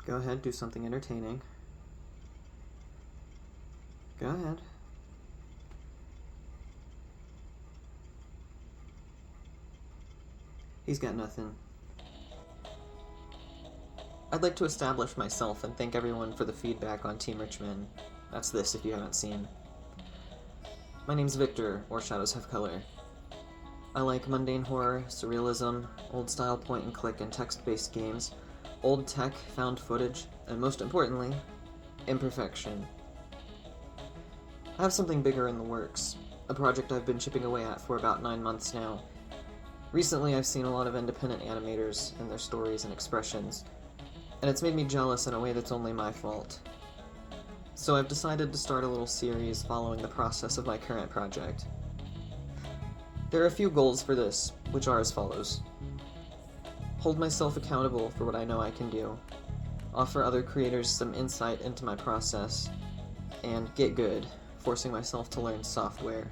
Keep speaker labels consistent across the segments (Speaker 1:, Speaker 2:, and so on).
Speaker 1: Go ahead, do something entertaining. Go ahead. He's got nothing. I'd like to establish myself and thank everyone for the feedback on Team Richmond. That's this if you haven't seen. My name's Victor, or Shadows Have Color. I like mundane horror, surrealism, old-style point-and-click and text-based games, old tech, found footage, and most importantly, imperfection. I have something bigger in the works, a project I've been chipping away at for about 9 months now. Recently, I've seen a lot of independent animators and their stories and expressions, and it's made me jealous in a way that's only my fault. So I've decided to start a little series following the process of my current project. There are a few goals for this, which are as follows. Hold myself accountable for what I know I can do, offer other creators some insight into my process, and get good, forcing myself to learn software.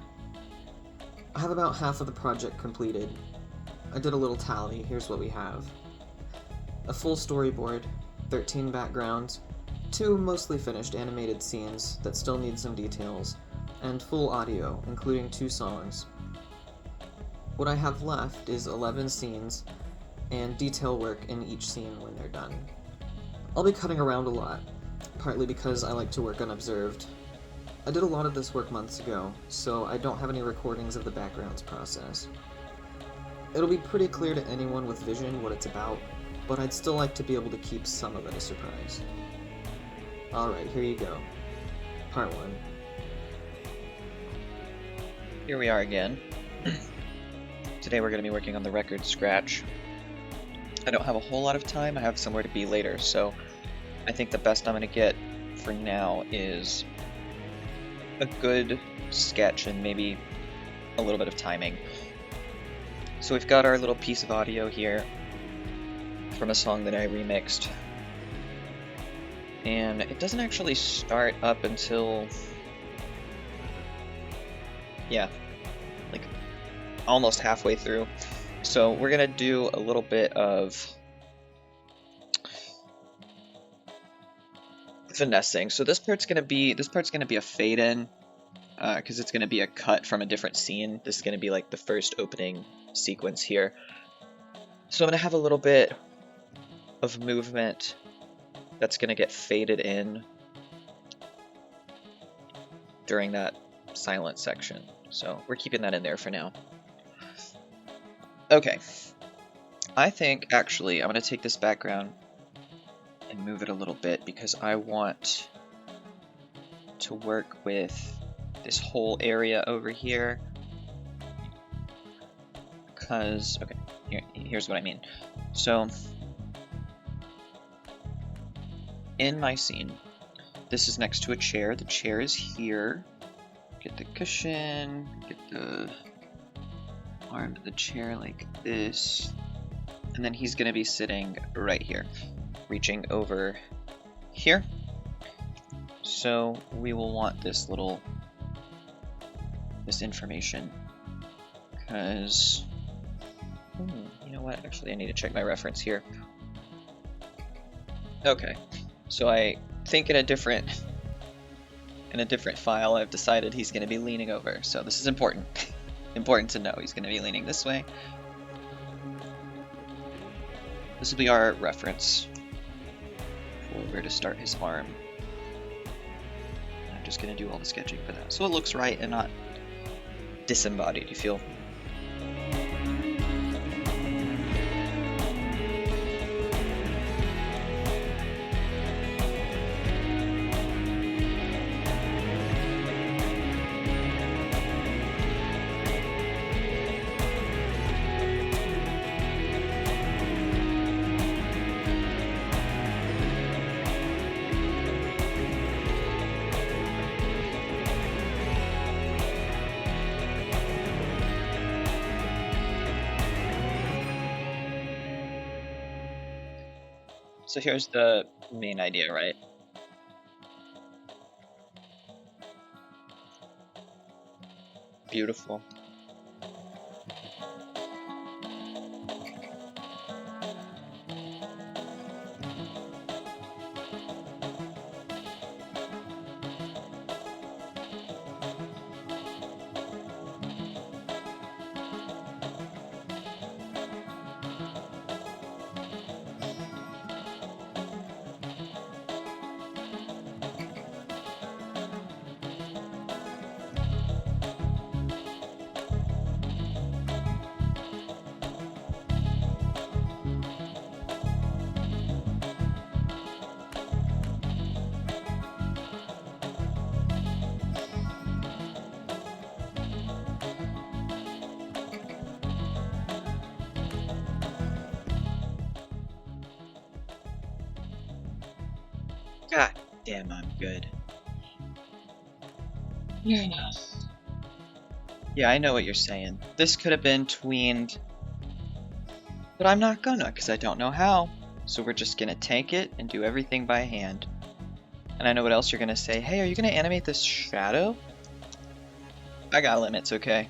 Speaker 1: I have about half of the project completed. I did a little tally, here's what we have. A full storyboard, 13 backgrounds, 2 mostly finished animated scenes that still need some details, and full audio, including 2 songs. What I have left is 11 scenes, and detail work in each scene when they're done. I'll be cutting around a lot, partly because I like to work unobserved. I did a lot of this work months ago, so I don't have any recordings of the backgrounds process. It'll be pretty clear to anyone with vision what it's about, but I'd still like to be able to keep some of it a surprise. Alright, here you go. Part 1.
Speaker 2: Here we are again. Today we're going to be working on the record scratch. I don't have a whole lot of time, I have somewhere to be later, so I think the best I'm going to get for now is a good sketch and maybe a little bit of timing. So we've got our little piece of audio here from a song that I remixed. And it doesn't actually start up until, yeah, like almost halfway through. So we're gonna do a little bit of finessing. So this part's gonna be a fade in, because it's gonna be a cut from a different scene. This is gonna be like the first opening sequence here. So I'm gonna have a little bit of movement that's gonna get faded in during that silent section. So we're keeping that in there for now. Okay, I think actually I'm gonna take this background and move it a little bit because I want to work with this whole area over here. Because, okay, here's what I mean. So, in my scene, this is next to a chair. The chair is here. Get the cushion, get the arm of the chair like this. And then he's gonna be sitting right here, reaching over here. So we will want this information, because, you know what, actually I need to check my reference here. Okay, so I think in a different file I've decided he's going to be leaning over, so this is important. Important to know he's going to be leaning this way. This will be our reference for where to start his arm. I'm just going to do all the sketching for that, so it looks right and not disembodied, you feel? So here's the main idea, right? Beautiful. God damn, I'm good. Yeah, I know what you're saying. This could have been tweened, but I'm not gonna, because I don't know how. So we're just gonna tank it and do everything by hand. And I know what else you're gonna say. Hey, are you gonna animate this shadow? I got limits, okay?